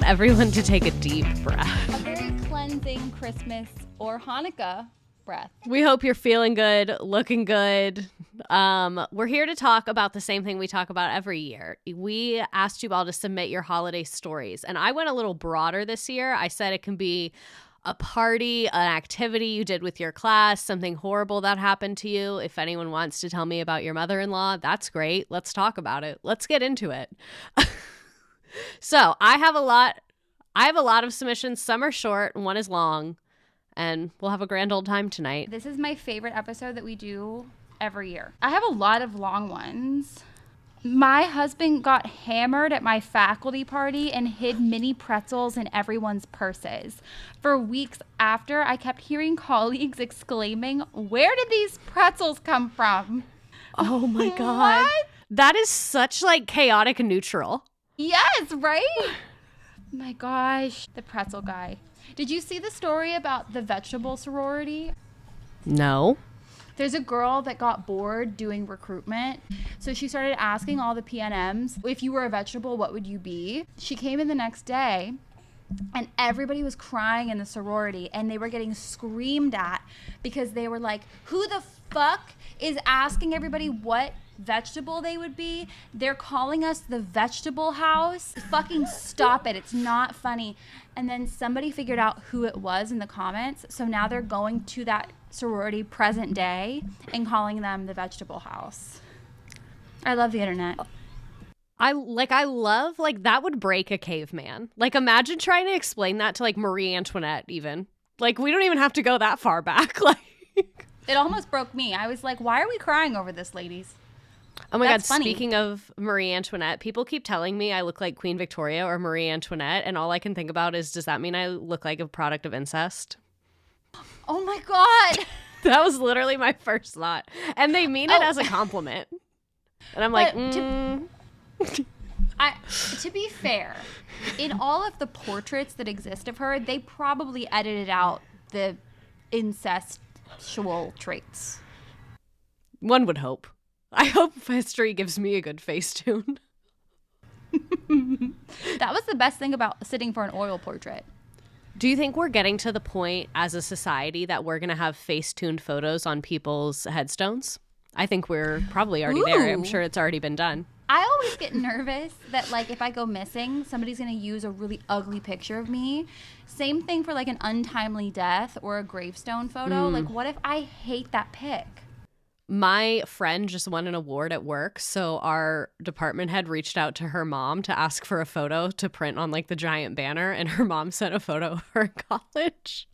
want everyone to take a deep breath. A very cleansing Christmas or Hanukkah breath. We hope you're feeling good, looking good. We're here to talk about the same thing we talk about every year. We asked you all to submit your holiday stories, and I went a little broader this year. I said it can be a party, an activity you did with your class, something horrible that happened to you. If anyone wants to tell me about your mother-in-law, that's great. Let's talk about it. Let's get into it. So I have a lot of submissions. Some are short and one is long, and we'll have a grand old time tonight. This is my favorite episode that we do every year. I have a lot of long ones. My husband got hammered at my faculty party and hid mini pretzels in everyone's purses. For weeks after, I kept hearing colleagues exclaiming, "Where did these pretzels come from?" Oh my God. What? That is such like chaotic neutral. Yes, right? My gosh, the pretzel guy. Did you see the story about the vegetable sorority? No. There's a girl that got bored doing recruitment. So she started asking all the PNMs, if you were a vegetable, what would you be? She came in the next day and everybody was crying in the sorority and they were getting screamed at because they were like, who the fuck is asking everybody what vegetable they would be? They're calling us the vegetable house. Fucking stop it. It's not funny. And then somebody figured out who it was in the comments. So now they're going to that sorority present day and calling them the vegetable house. I love the internet. I love that would break a caveman. Like imagine trying to explain that to like Marie Antoinette even. Like we don't even have to go that far back. Like it almost broke me. I was like, why are we crying over this, ladies? Oh my That's God, funny. Speaking of Marie Antoinette, people keep telling me I look like Queen Victoria or Marie Antoinette, and all I can think about is, does that mean I look like a product of incest? Oh my God. That was literally my first thought. And they mean it as a compliment. And I'm like, to be fair, in all of the portraits that exist of her, they probably edited out the incestual traits. One would hope. I hope history gives me a good Facetune. That was the best thing about sitting for an oil portrait. Do you think we're getting to the point as a society that we're going to have Facetuned photos on people's headstones? I think we're probably already there. I'm sure it's already been done. I always get nervous that, like, if I go missing, somebody's going to use a really ugly picture of me. Same thing for, like, an untimely death or a gravestone photo. Like, what if I hate that pic? My friend just won an award at work, so our department head reached out to her mom to ask for a photo to print on, like, the giant banner, and her mom sent a photo of her in college.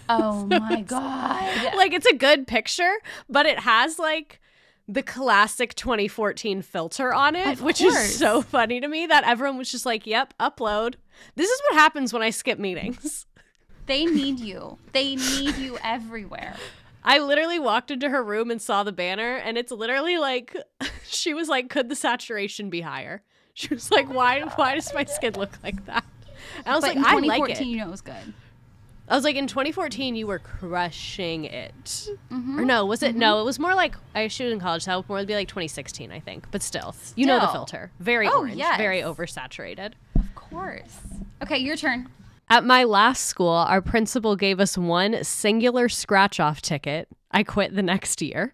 Oh, so my God. Like, it's a good picture, but it has, like, the classic 2014 filter on it, which is so funny to me that everyone was just like, yep, upload. This is what happens when I skip meetings. They need you. They need you everywhere. I literally walked into her room and saw the banner, and it's literally like, she was like, could the saturation be higher? She was like, why does my skin look like that? And I was like, I like it. You know it was good. I was like, in 2014, you were crushing it. Mm-hmm. Or no, was it? Mm-hmm. No, it was more like, I shoot in college, so it would more be like 2016, I think. But still, you know the filter. Very orange, very oversaturated. Of course. Okay, your turn. At my last school, our principal gave us one singular scratch-off ticket. I quit the next year.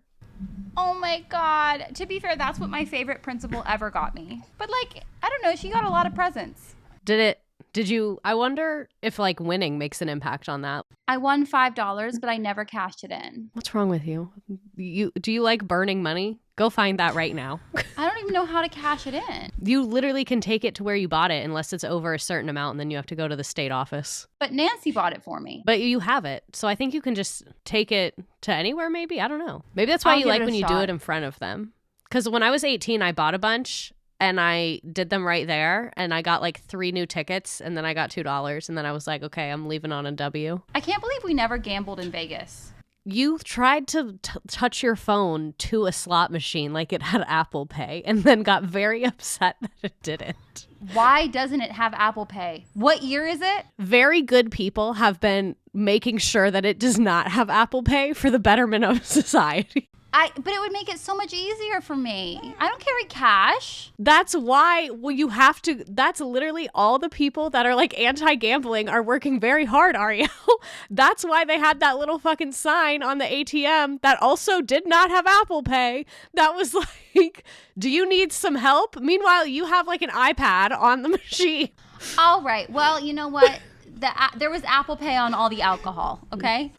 Oh my God. To be fair, that's what my favorite principal ever got me. But like, I don't know, she got a lot of presents. I wonder if like winning makes an impact on that. I won $5, but I never cashed it in. What's wrong with you? Do you like burning money? Go find that right now. I don't even know how to cash it in. You literally can take it to where you bought it unless it's over a certain amount, and then you have to go to the state office. But Nancy bought it for me. But you have it. So I think you can just take it to anywhere maybe. I don't know. Maybe that's why you like when you do it in front of them. Because when I was 18, I bought a bunch and I did them right there. And I got like 3 new tickets and then I got $2. And then I was like, okay, I'm leaving on a W. I can't believe we never gambled in Vegas. You tried to touch your phone to a slot machine like it had Apple Pay and then got very upset that it didn't. Why doesn't it have Apple Pay? What year is it? Very good people have been making sure that it does not have Apple Pay for the betterment of society. But it would make it so much easier for me. I don't carry cash. That's why, you have to, that's literally all the people that are like anti-gambling are working very hard, Ariel. That's why they had that little fucking sign on the ATM that also did not have Apple Pay. That was like, do you need some help? Meanwhile, you have like an iPad on the machine. All right. Well, you know what? There was Apple Pay on all the alcohol, okay?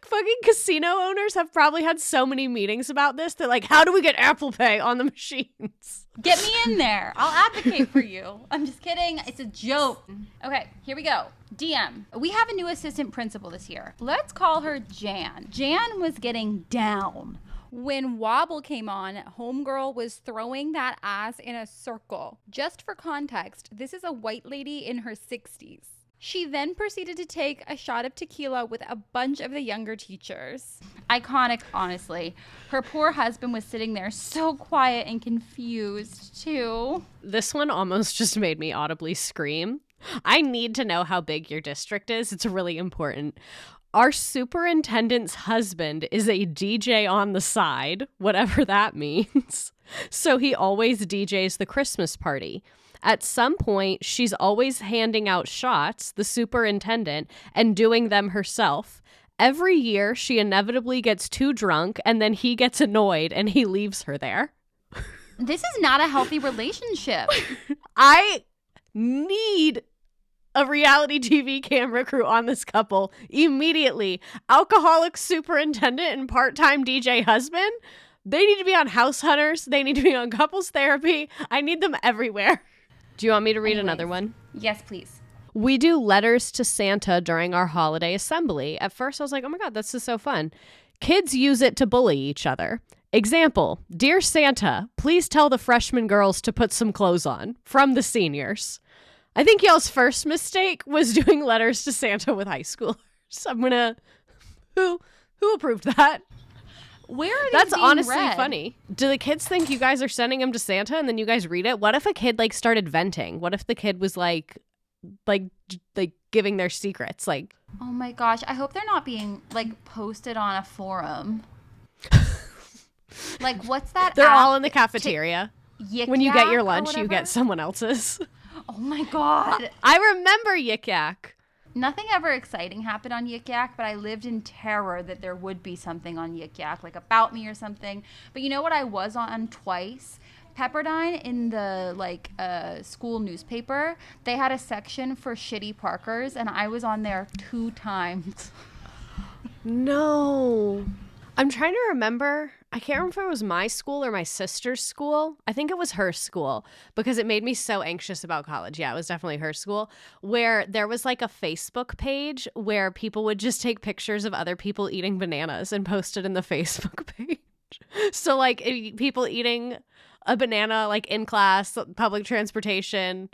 Fucking casino owners have probably had so many meetings about this. They're like, how do we get Apple Pay on the machines? Get me in there. I'll advocate for you. I'm just kidding. It's a joke. Okay, here we go. DM. We have a new assistant principal this year. Let's call her Jan. Jan was getting down. When Wobble came on, Homegirl was throwing that ass in a circle. Just for context, this is a white lady in her 60s. She then proceeded to take a shot of tequila with a bunch of the younger teachers. Iconic, honestly. Her poor husband was sitting there so quiet and confused, too. This one almost just made me audibly scream. I need to know how big your district is. It's really important. Our superintendent's husband is a DJ on the side, whatever that means. So he always DJs the Christmas party. At some point, she's always handing out shots, the superintendent, and doing them herself. Every year, she inevitably gets too drunk, and then he gets annoyed, and he leaves her there. This is not a healthy relationship. I need a reality TV camera crew on this couple immediately. Alcoholic superintendent and part-time DJ husband. They need to be on House Hunters. They need to be on couples therapy. I need them everywhere. Do you want me to read another one? Yes, please. We do letters to Santa during our holiday assembly. At first, I was like, oh my God, this is so fun. Kids use it to bully each other. Example, Dear Santa, please tell the freshman girls to put some clothes on. From the seniors. I think y'all's first mistake was doing letters to Santa with high schoolers. I'm gonna... Who approved that? Where are these That's being honestly read? funny. Do the kids think you guys are sending them to Santa and then you guys read it? What if a kid like started venting? What if the kid was like giving their secrets? Like, oh my gosh, I hope they're not being like posted on a forum. Like, what's that? They're all in the cafeteria. Yik When you get your Yak or lunch, you whatever? get someone else's. Oh my God. I remember Yik Yak. Nothing ever exciting happened on Yik Yak, but I lived in terror that there would be something on Yik Yak, like about me or something. But you know what I was on twice? Pepperdine, in the school newspaper, they had a section for shitty Parkers, and I was on there 2 times. No. I'm trying to remember. I can't remember if it was my school or my sister's school. I think it was her school because it made me so anxious about college. Yeah, it was definitely her school, where there was like a Facebook page where people would just take pictures of other people eating bananas and post it in the Facebook page. So like people eating a banana like in class, public transportation.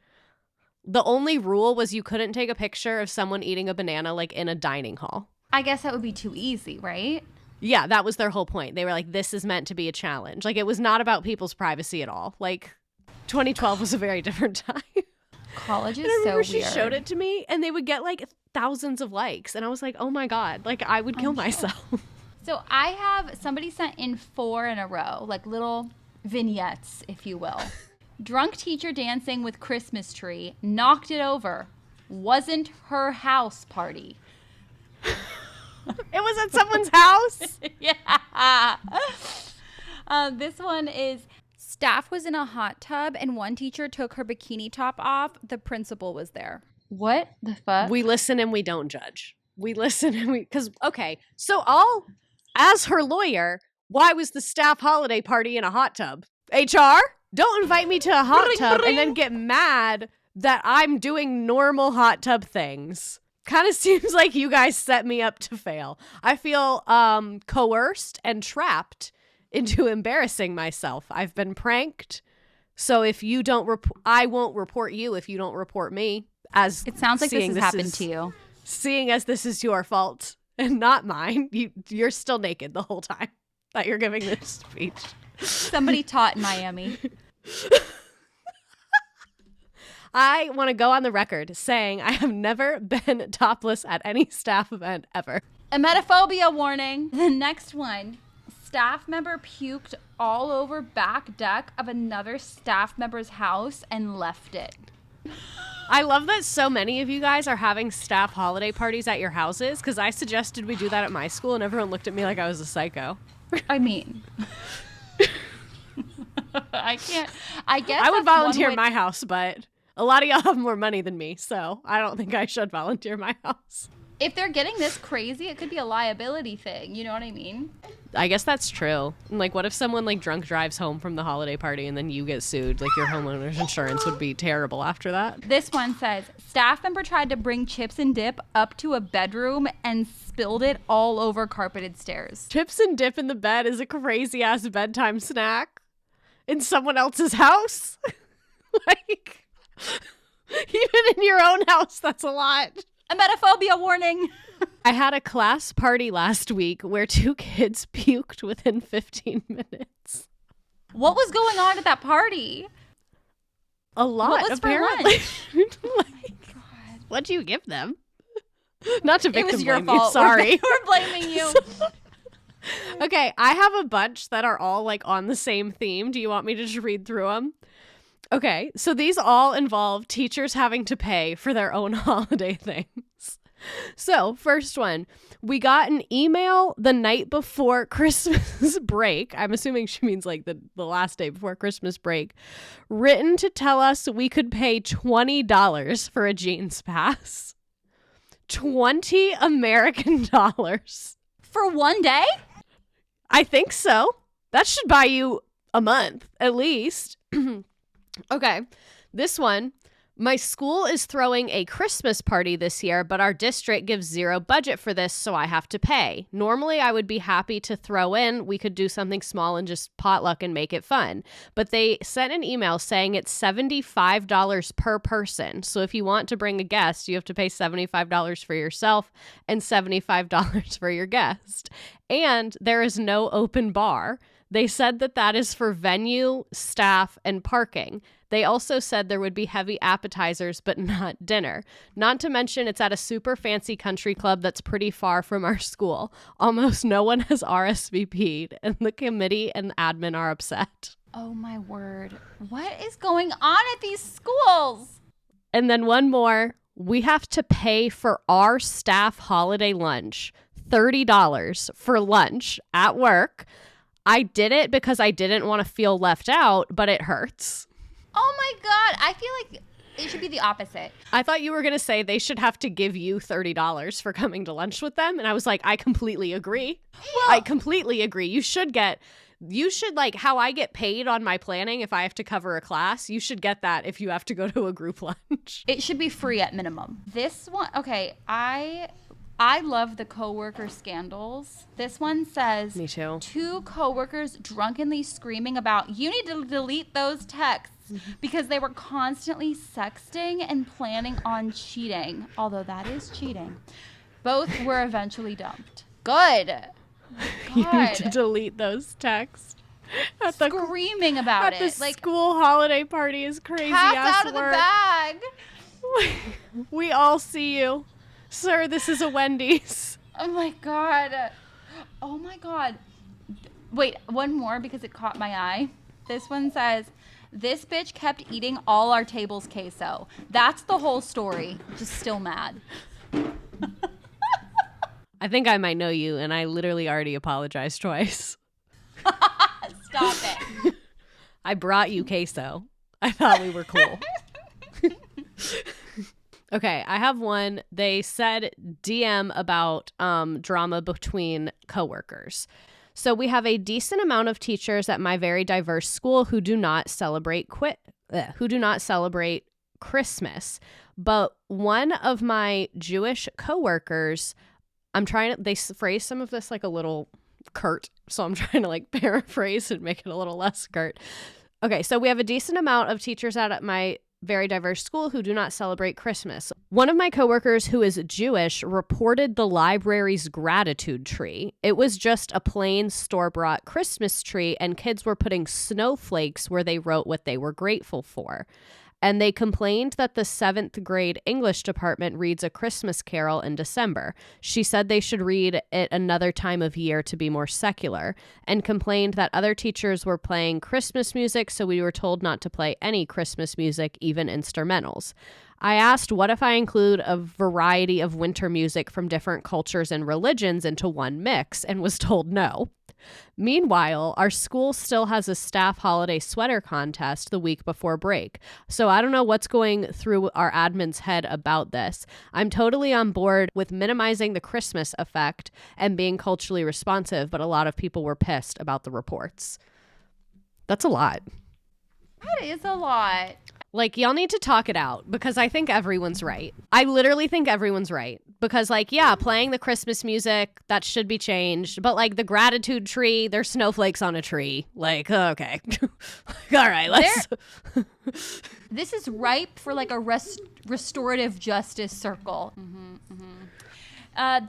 The only rule was you couldn't take a picture of someone eating a banana like in a dining hall. I guess that would be too easy, right? Yeah, that was their whole point. They were like, this is meant to be a challenge. Like, it was not about people's privacy at all. Like, 2012 was a very different time. College is And I remember so weird. she showed it to me, and they would get, like, thousands of likes. And I was like, oh, my God. Like, I would kill myself. So I have somebody sent in 4 in a row, like little vignettes, if you will. Drunk teacher dancing with Christmas tree, knocked it over. Wasn't her house party. It was at someone's house? Yeah. This one is staff was in a hot tub and one teacher took her bikini top off. The principal was there. What the fuck? We listen and we don't judge. We listen and we... Because, okay, so as her lawyer, why was the staff holiday party in a hot tub? HR? Don't invite me to a hot tub and then get mad that I'm doing normal hot tub things. Kind of seems like you guys set me up to fail. I feel coerced and trapped into embarrassing myself. I've been pranked. So if you don't, I won't report you if you don't report me. As it sounds like this has happened to you. Seeing as this is your fault and not mine, you're still naked the whole time that you're giving this speech. Somebody taught in Miami. I want to go on the record saying I have never been topless at any staff event ever. Emetophobia warning. The next one. staff member puked all over back deck of another staff member's house and left it. I love that so many of you guys are having staff holiday parties at your houses, because I suggested we do that at my school and everyone looked at me like I was a psycho. I mean, I guess I would volunteer my house, but a lot of y'all have more money than me, so I don't think I should volunteer my house. If they're getting this crazy, it could be a liability thing. You know what I mean? I guess that's true. Like, what if someone like drunk drives home from the holiday party and then you get sued? Like, your homeowner's insurance would be terrible after that. This one says, staff member tried to bring chips and dip up to a bedroom and spilled it all over carpeted stairs. Chips and dip in the bed is a crazy ass bedtime snack in someone else's house. Like, even in your own house, that's a lot. Emetophobia warning. I had a class party last week where 2 kids puked within 15 minutes. What was going on at that party? A lot, what was apparently. For lunch? Like, what'd you give them? Not to victim it was your blame fault. you. Sorry. We're blaming you. Okay, I have a bunch that are all like on the same theme. Do you want me to just read through them? Okay, so these all involve teachers having to pay for their own holiday things. So, first one, we got an email the night before Christmas break. I'm assuming she means like the last day before Christmas break, written to tell us we could pay $20 for a jeans pass. 20 American dollars. For one day? I think so. That should buy you a month, at least. Okay, this one. My school is throwing a Christmas party this year, but our district gives zero budget for this, so I have to pay. Normally, I would be happy to throw in. We could do something small and just potluck and make it fun. But they sent an email saying it's $75 per person. So if you want to bring a guest, you have to pay $75 for yourself and $75 for your guest. And there is no open bar. They said that is for venue, staff, and parking. They also said there would be heavy appetizers, but not dinner. Not to mention it's at a super fancy country club that's pretty far from our school. Almost no one has RSVP'd, and the committee and admin are upset. Oh my word. What is going on at these schools? And then one more. We have to pay for our staff holiday lunch. $30 for lunch at work. I did it because I didn't want to feel left out, but it hurts. Oh my God. I feel like it should be the opposite. I thought you were going to say they should have to give you $30 for coming to lunch with them. And I was like, I completely agree. Well, I completely agree. You should like how I get paid on my planning if I have to cover a class. You should get that if you have to go to a group lunch. It should be free at minimum. This one, okay, I love the coworker scandals. This one says, me too. 2 coworkers drunkenly screaming about, you need to delete those texts because they were constantly sexting and planning on cheating. Although that is cheating. Both were eventually dumped. Good. You need to delete those texts. Screaming about it. At the school holiday party is crazy ass out of work. the bag. We all see you. Sir, this is a Wendy's. Oh my God. Oh my God. Wait, one more because it caught my eye. This one says, this bitch kept eating all our table's queso. That's the whole story. Just still mad. I think I might know you, and I literally already apologized twice. Stop it. I brought you queso. I thought we were cool. Okay, I have one. They said DM about drama between coworkers. So we have a decent amount of teachers at my very diverse school who do not celebrate Christmas. But one of my Jewish coworkers, they phrase some of this like a little curt, so I'm trying to like paraphrase and make it a little less curt. Okay, so we have a decent amount of teachers out at my very diverse school who do not celebrate Christmas. One of my coworkers who is Jewish reported the library's gratitude tree. It was just a plain store-bought Christmas tree, and kids were putting snowflakes where they wrote what they were grateful for. And they complained that the 7th grade English department reads A Christmas Carol in December. She said they should read it another time of year to be more secular, and complained that other teachers were playing Christmas music, so we were told not to play any Christmas music, even instrumentals. I asked, what if I include a variety of winter music from different cultures and religions into one mix, and was told no. Meanwhile, our school still has a staff holiday sweater contest the week before break, so I don't know what's going through our admin's head about this. I'm totally on board with minimizing the Christmas effect and being culturally responsive, but a lot of people were pissed about the reports. That's a lot. That is a lot. Like, y'all need to talk it out, because I think everyone's right. I literally think everyone's right. Because, like, yeah, playing the Christmas music, that should be changed. But, like, the gratitude tree, there's snowflakes on a tree. Like, okay. All right, let's... This is ripe for, like, a restorative justice circle.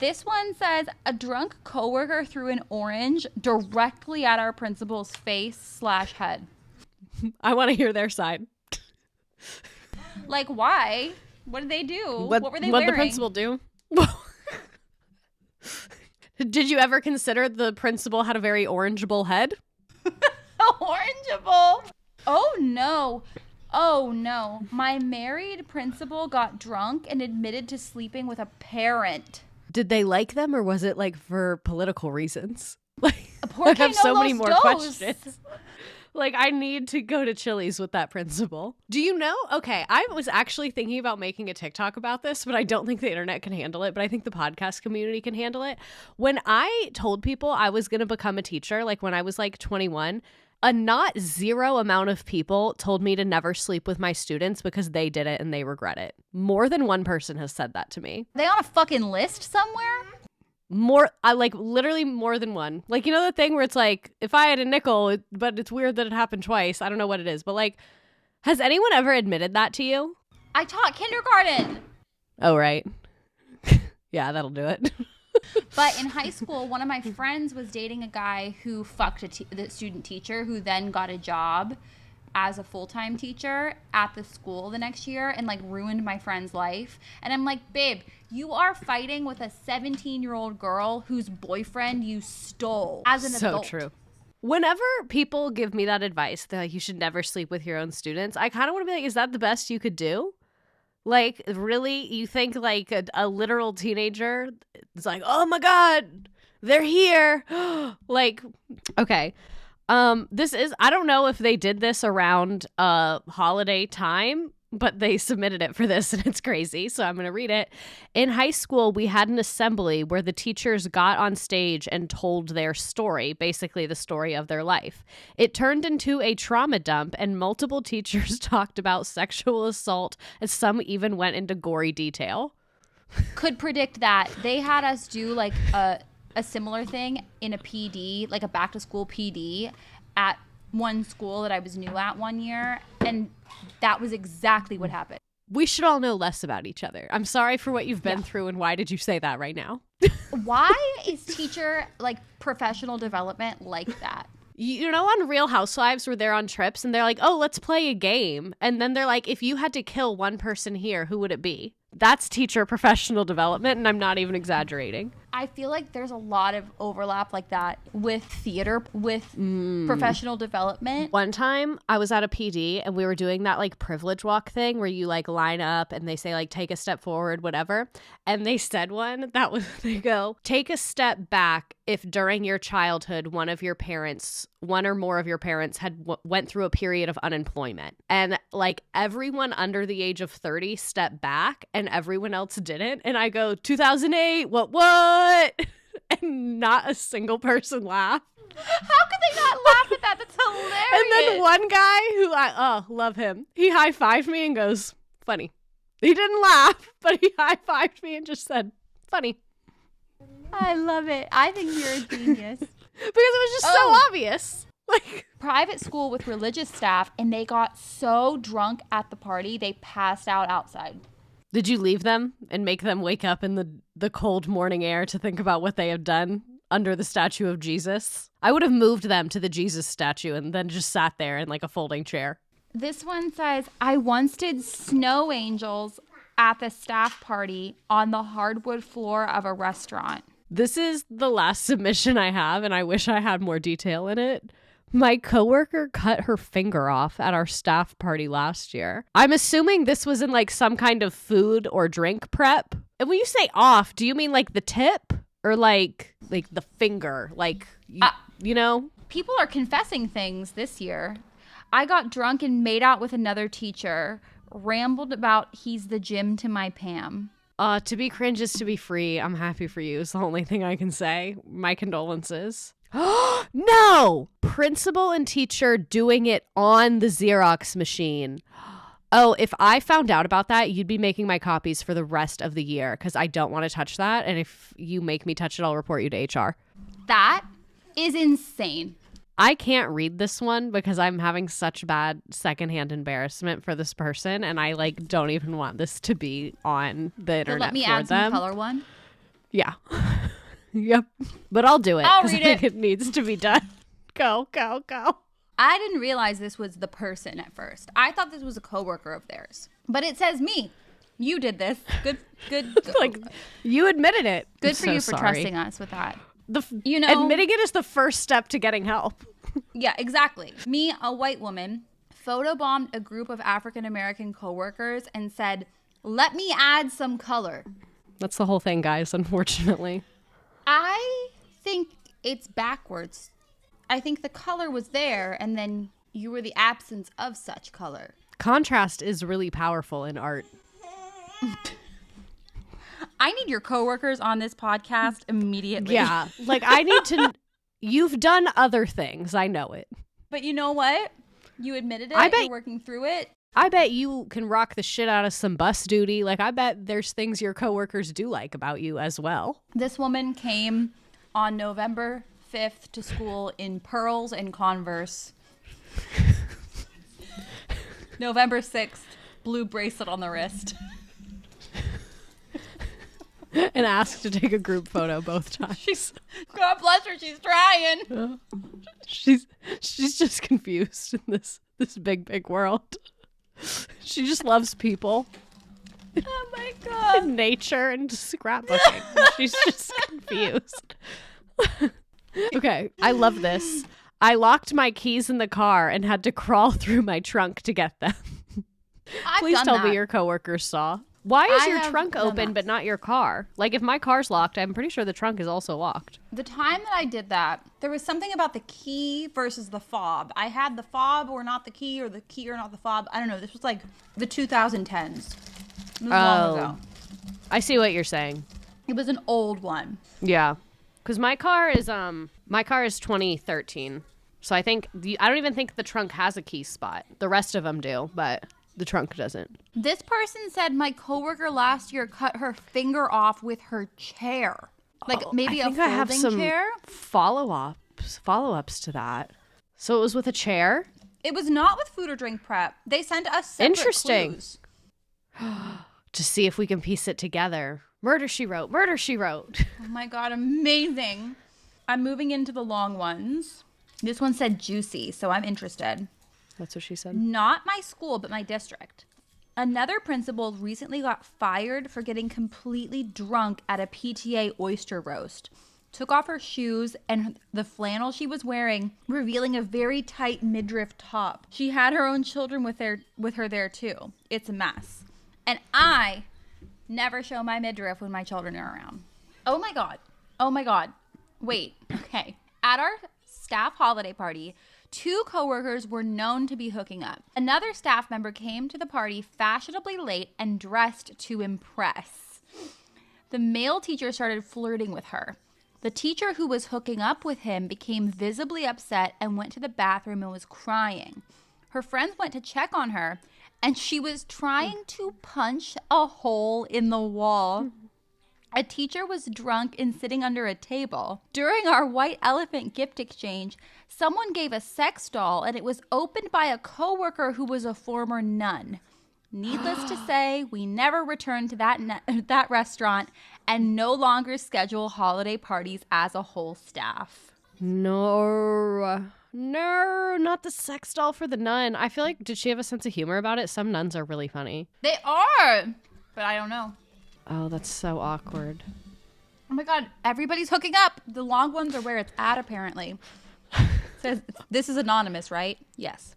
This one says, a drunk coworker threw an orange directly at our principal's face/head. I want to hear their side. Like, why? What did they do? What were they wearing? What did the principal do? Did you ever consider the principal had a very orangeable head? Orangeable? Oh, no. Oh, no. My married principal got drunk and admitted to sleeping with a parent. Did they like them, or was it, like, for political reasons? Like, I have so many more questions. Like, I need to go to Chili's with that principal. Do you know? Okay, I was actually thinking about making a TikTok about this, but I don't think the internet can handle it. But I think the podcast community can handle it. When I told people I was going to become a teacher, like when I was like 21, a not zero amount of people told me to never sleep with my students because they did it and they regret it. More than one person has said that to me. Are they on a fucking list somewhere? Literally more than one. Like, you know the thing where it's like, if I had a nickel, but it's weird that it happened twice. I don't know what it is. But, like, has anyone ever admitted that to you? I taught kindergarten. Oh, right. Yeah, that'll do it. But in high school, one of my friends was dating a guy who fucked the student teacher, who then got a job as a full-time teacher at the school the next year and, like, ruined my friend's life. And I'm like, babe, you are fighting with a 17-year-old girl whose boyfriend you stole as an adult. So true. Whenever people give me that advice, they're like, you should never sleep with your own students, I kind of want to be like, is that the best you could do? Like, really? You think, like, a literal teenager is like, oh my God, they're here. Like, okay. I don't know if they did this around holiday time, but they submitted it for this and it's crazy. So I'm going to read it. In high school, we had an assembly where the teachers got on stage and told their story, basically the story of their life. It turned into a trauma dump and multiple teachers talked about sexual assault, and some even went into gory detail. Could predict that. They had us do like a similar thing in a PD, like a back to school PD at one school that I was new at one year, and that was exactly what happened. We should all know less about each other. I'm sorry for what you've been through, and why did you say that right now? Why is teacher, like, professional development like that? You know, on Real Housewives where they're on trips and they're like, oh, let's play a game. And then they're like, if you had to kill one person here, who would it be? That's teacher professional development, and I'm not even exaggerating. I feel like there's a lot of overlap like that with theater, with professional development. One time I was at a PD and we were doing that like privilege walk thing where you like line up and they say like take a step forward, whatever. And they said they go, take a step back if during your childhood one or more of your parents had went through a period of unemployment. And like everyone under the age of 30 stepped back and everyone else didn't. And I go, 2008, what? And not a single person laughed. How could they not laugh at that? That's hilarious. And then one guy who I love him, he high-fived me and goes, funny. He didn't laugh, but he high-fived me and just said, funny. I love it. I think you're a genius. Because it was just so obvious. Like, private school with religious staff, and they got so drunk at the party, they passed out outside. Did you leave them and make them wake up in the cold morning air to think about what they have done under the statue of Jesus? I would have moved them to the Jesus statue and then just sat there in like a folding chair. This one says, I once did snow angels at the staff party on the hardwood floor of a restaurant. This is the last submission I have, and I wish I had more detail in it. My coworker cut her finger off at our staff party last year. I'm assuming this was in like some kind of food or drink prep. And when you say off, do you mean like the tip or like the finger? Like, you know? People are confessing things this year. I got drunk and made out with another teacher. Rambled about he's the Jim to my Pam. To be cringe is to be free. I'm happy for you. It's the only thing I can say. My condolences. No! Principal and teacher doing it on the Xerox machine. Oh, if I found out about that, you'd be making my copies for the rest of the year because I don't want to touch that. And if you make me touch it, I'll report you to HR. That is insane. I can't read this one because I'm having such bad secondhand embarrassment for this person. And I like don't even want this to be on the internet. So let me for add them. some color one. Yeah. Yep. But I'll do it. I'll 'cause read I think it needs to be done. Go. I didn't realize this was the person at first. I thought this was a coworker of theirs. But it says me. You did this. Good. Like, you admitted it. Good I'm for so you for sorry. trusting us with that. Admitting it is the first step to getting help. Yeah, exactly. Me, a white woman, photobombed a group of African-American coworkers and said, let me add some color. That's the whole thing, guys, unfortunately. I think it's backwards. I think the color was there and then you were the absence of such color. Contrast is really powerful in art. I need your coworkers on this podcast immediately. Yeah. Like, I need to... You've done other things. I know it. But you know what? You admitted it. I bet you're working through it. I bet you can rock the shit out of some bus duty. Like, I bet there's things your coworkers do like about you as well. This woman came on November 5th to school in pearls and Converse. November 6th, blue bracelet on the wrist. And asked to take a group photo both times. God bless her, she's trying. She's just confused in this big world. She just loves people. Oh my God. And nature and scrapbooking. She's just confused. Okay, I love this. I locked my keys in the car and had to crawl through my trunk to get them. Please tell me your coworkers saw. Why is your trunk open but not your car? Like, if my car's locked, I'm pretty sure the trunk is also locked. The time that I did that, there was something about the key versus the fob. I had the fob or not the key or the key or not the fob. I don't know. This was like the 2010s. This was long ago. I see what you're saying. It was an old one. Yeah. Because my car is 2013. So I think, I don't even think the trunk has a key spot. The rest of them do, but... the trunk doesn't. This person said my coworker last year cut her finger off with her chair. Like maybe a folding I have some chair? Follow-ups to that. So it was with a chair? It was not with food or drink prep. They sent us separate clues. To see if we can piece it together. Murder, she wrote. Murder, she wrote. Oh my God, amazing. I'm moving into the long ones. This one said juicy, so I'm interested. That's what she said. Not my school, but my district. Another principal recently got fired for getting completely drunk at a PTA oyster roast. Took off her shoes and the flannel she was wearing, revealing a very tight midriff top. She had her own children with her there too. It's a mess. And I never show my midriff when my children are around. Oh my God. Oh my God. Wait. Okay. At our staff holiday party, 2 coworkers were known to be hooking up. Another staff member came to the party fashionably late and dressed to impress. The male teacher started flirting with her. The teacher who was hooking up with him became visibly upset and went to the bathroom and was crying. Her friends went to check on her, and she was trying to punch a hole in the wall. A teacher was drunk and sitting under a table. During our white elephant gift exchange, someone gave a sex doll and it was opened by a coworker who was a former nun. Needless to say, we never returned to that restaurant and no longer schedule holiday parties as a whole staff. No, not not the sex doll for the nun. I feel like, did she have a sense of humor about it? Some nuns are really funny. They are, but I don't know. Oh, that's so awkward. Oh my God, everybody's hooking up. The long ones are where it's at, apparently. Says, this is anonymous, right? Yes.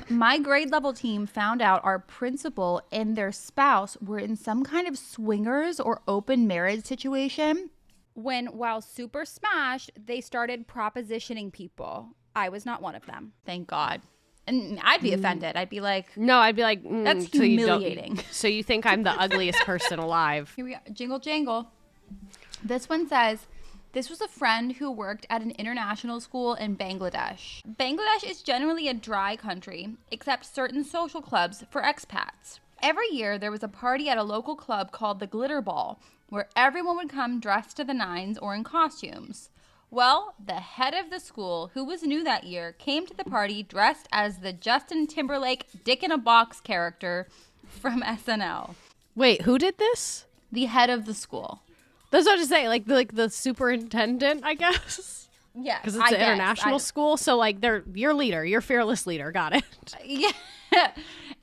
My grade level team found out our principal and their spouse were in some kind of swingers or open marriage situation when, while super smashed, they started propositioning people. I was not one of them. Thank God. And I'd be offended. I'd be like, no, I'd be like, that's humiliating. So you think I'm the ugliest person alive. Here we go. Jingle jangle. This one says, this was a friend who worked at an international school in Bangladesh. Bangladesh is generally a dry country, except certain social clubs for expats. Every year, there was a party at a local club called the Glitter Ball, where everyone would come dressed to the nines or in costumes. Well, the head of the school, who was new that year, came to the party dressed as the Justin Timberlake Dick in a Box character from SNL. Wait, who did this? The head of the school. That's what I was saying, like the superintendent, I guess. Yeah, because it's an international school, so like they're your leader, your fearless leader. Got it. Yeah,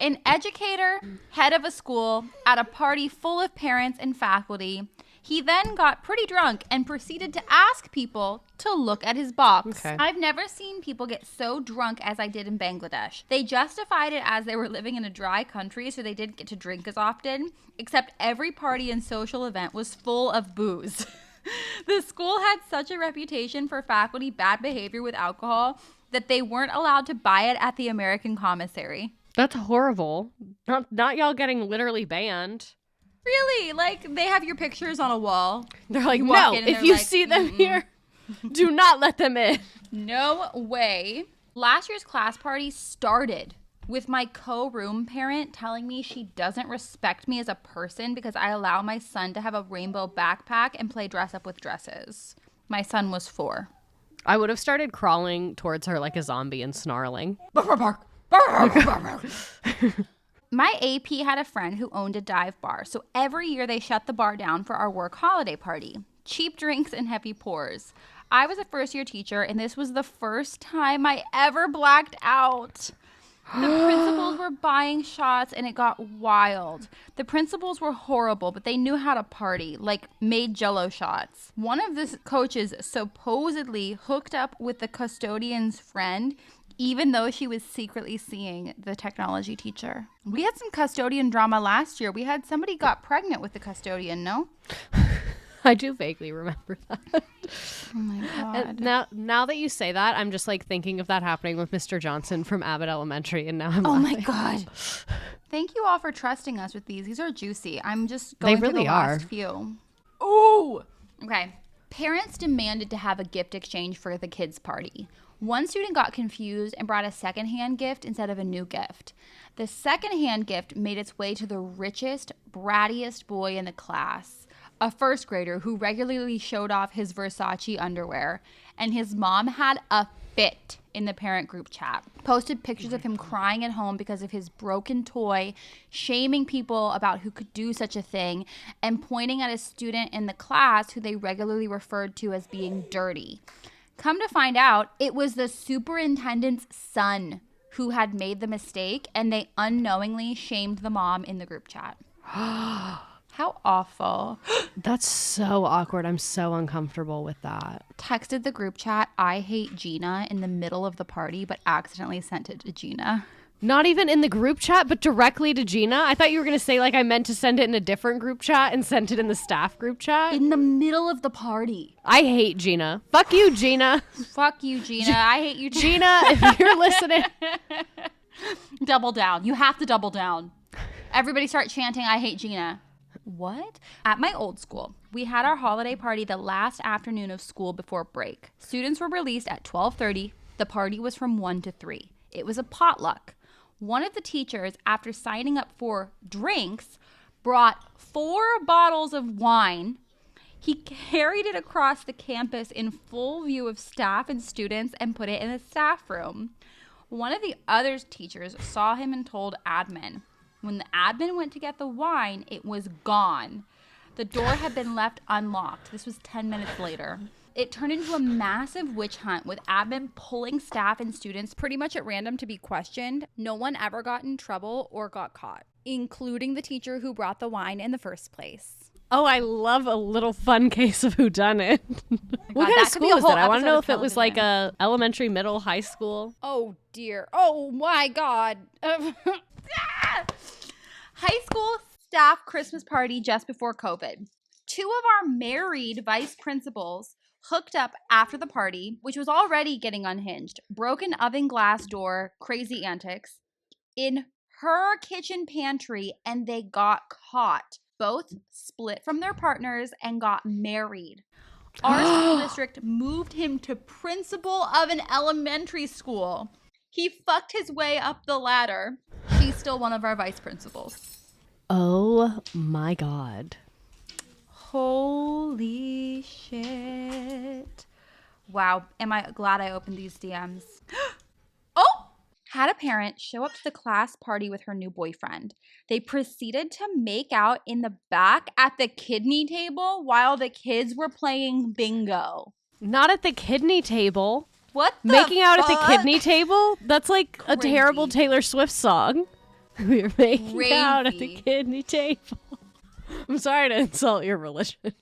an educator, head of a school, at a party full of parents and faculty. He then got pretty drunk and proceeded to ask people to look at his box. Okay. I've never seen people get so drunk as I did in Bangladesh. They justified it as they were living in a dry country, so they didn't get to drink as often, except every party and social event was full of booze. The school had such a reputation for faculty bad behavior with alcohol that they weren't allowed to buy it at the American commissary. That's horrible. Not y'all getting literally banned. Really? Like, they have your pictures on a wall. They're like, no, if you see them here, do not let them in. No way. Last year's class party started with my co-room parent telling me she doesn't respect me as a person because I allow my son to have a rainbow backpack and play dress up with dresses. My son was 4. I would have started crawling towards her like a zombie and snarling. My AP had a friend who owned a dive bar, so every year they shut the bar down for our work holiday party. Cheap drinks and heavy pours. I was a first-year teacher, and this was the first time I ever blacked out. The principals were buying shots, and it got wild. The principals were horrible, but they knew how to party, like made Jell-O shots. One of the coaches supposedly hooked up with the custodian's friend, even though she was secretly seeing the technology teacher. We had some custodian drama last year. We had somebody got pregnant with the custodian, no? I do vaguely remember that. Oh my God. And now that you say that, I'm just like thinking of that happening with Mr. Johnson from Abbott Elementary, and now I'm Oh laughing. my God. Thank you all for trusting us with these. These are juicy. I'm just going through the last few. Ooh. Okay. Parents demanded to have a gift exchange for the kids' party. One student got confused and brought a secondhand gift instead of a new gift. The secondhand gift made its way to the richest, brattiest boy in the class, a first grader who regularly showed off his Versace underwear, and his mom had a fit in the parent group chat. Posted pictures of him crying at home because of his broken toy, shaming people about who could do such a thing, and pointing at a student in the class who they regularly referred to as being dirty. Come to find out, it was the superintendent's son who had made the mistake, and they unknowingly shamed the mom in the group chat. How awful. That's so awkward. I'm so uncomfortable with that. Texted the group chat, I hate Gina, in the middle of the party, but accidentally sent it to Gina. Not even in the group chat, but directly to Gina? I thought you were going to say, like, I meant to send it in a different group chat and sent it in the staff group chat. In the middle of the party. I hate Gina. Fuck you, Gina. Fuck you, Gina. I hate you, Gina, if you're listening. Double down. You have to double down. Everybody start chanting, I hate Gina. What? At my old school, we had our holiday party the last afternoon of school before break. Students were released at 12:30. The party was from 1 to 3. It was a potluck. One of the teachers, after signing up for drinks, brought 4 bottles of wine. He carried it across the campus in full view of staff and students and put it in the staff room. One of the other teachers saw him and told admin. When the admin went to get the wine, it was gone. The door had been left unlocked. This was 10 minutes later. It turned into a massive witch hunt with admin pulling staff and students pretty much at random to be questioned. No one ever got in trouble or got caught, including the teacher who brought the wine in the first place. Oh, I love a little fun case of whoddunit. What kind that of could school be a is whole it? I want to episode know of if it was like television. a elementary, middle, high school. Oh dear. Oh my God. High school staff Christmas party just before COVID. 2 of our married vice principals hooked up after the party, which was already getting unhinged. Broken oven glass door, crazy antics, in her kitchen pantry, and they got caught. Both split from their partners and got married. Our school district moved him to principal of an elementary school. He fucked his way up the ladder. She's still one of our vice principals. Oh my God. Holy shit. Wow. Am I glad I opened these DMs? Oh! Had a parent show up to the class party with her new boyfriend. They proceeded to make out in the back at the kidney table while the kids were playing bingo. Not at the kidney table. What the Making out at the fuck? kidney table? That's like a Crazy. terrible Taylor Swift song. We were making out at the Crazy. kidney table. I'm sorry to insult your religion.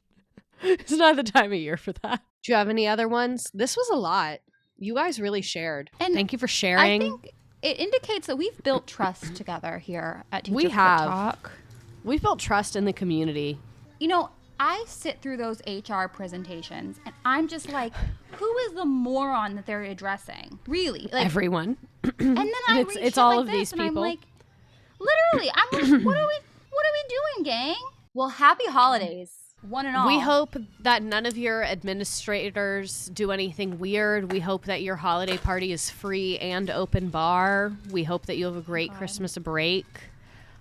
It's not the time of year for that. Do you have any other ones? This was a lot. You guys really shared. And thank you for I sharing. think it indicates that we've built trust together here at Teacher We Quit have. Talk. We've built trust in the community. You know, I sit through those HR presentations and I'm just like, who is the moron that they're addressing? Really? Like, Everyone. and then I it's- read it's shit all like of this these and I'm people. like, literally, I'm like, what are we doing, gang? Well, happy holidays, one and all. We hope that none of your administrators do anything weird. We hope that your holiday party is free and open bar. We hope that you have a great Christmas break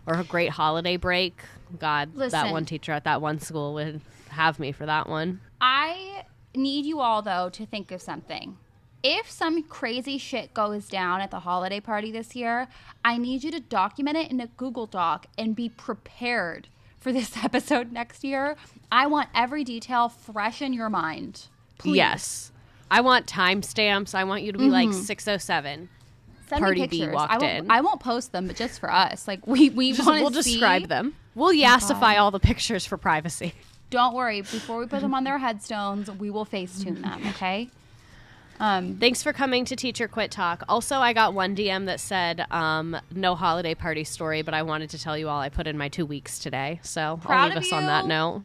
or a great holiday break. God, that Listen. one teacher at that one school would have me for that one. I need you all, though, to think of something. If some crazy shit goes down at the holiday party this year, I need you to document it in a Google Doc and be prepared for this episode next year. I want every detail fresh in your mind. Please. Yes. I want timestamps. I want you to be like 6:07. Send Party me B pictures. walked in. I won't post them, but just for us. Like, we want to We'll describe them. We'll yassify all the pictures for privacy. Don't worry. Before we put them on their headstones, we will Facetune them, okay? Thanks for coming to Teacher Quit Talk. Also, I got one DM that said no holiday party story, but I wanted to tell you all I put in my 2 weeks today. So Proud I'll leave of us on that you. note.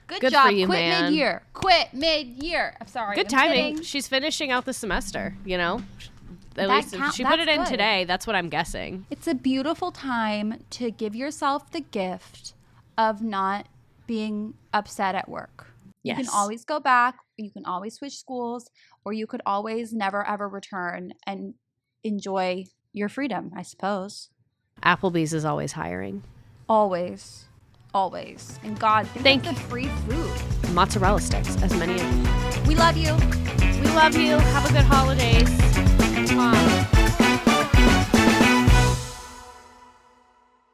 Good Good job. for you, Quit man. mid-year. Quit mid-year. I'm sorry. Good I'm timing. kidding. She's finishing out the semester, you know? At That least if count- she put it in that's good. today. That's what I'm guessing. It's a beautiful time to give yourself the gift of not being upset at work. Yes. You can always go back, you can always switch schools, or you could always never ever return and enjoy your freedom, I suppose. Applebee's is always hiring. Always. Always. And God, think of the free food. Mozzarella sticks, as many of you. We love you. We love you. Have a good holidays.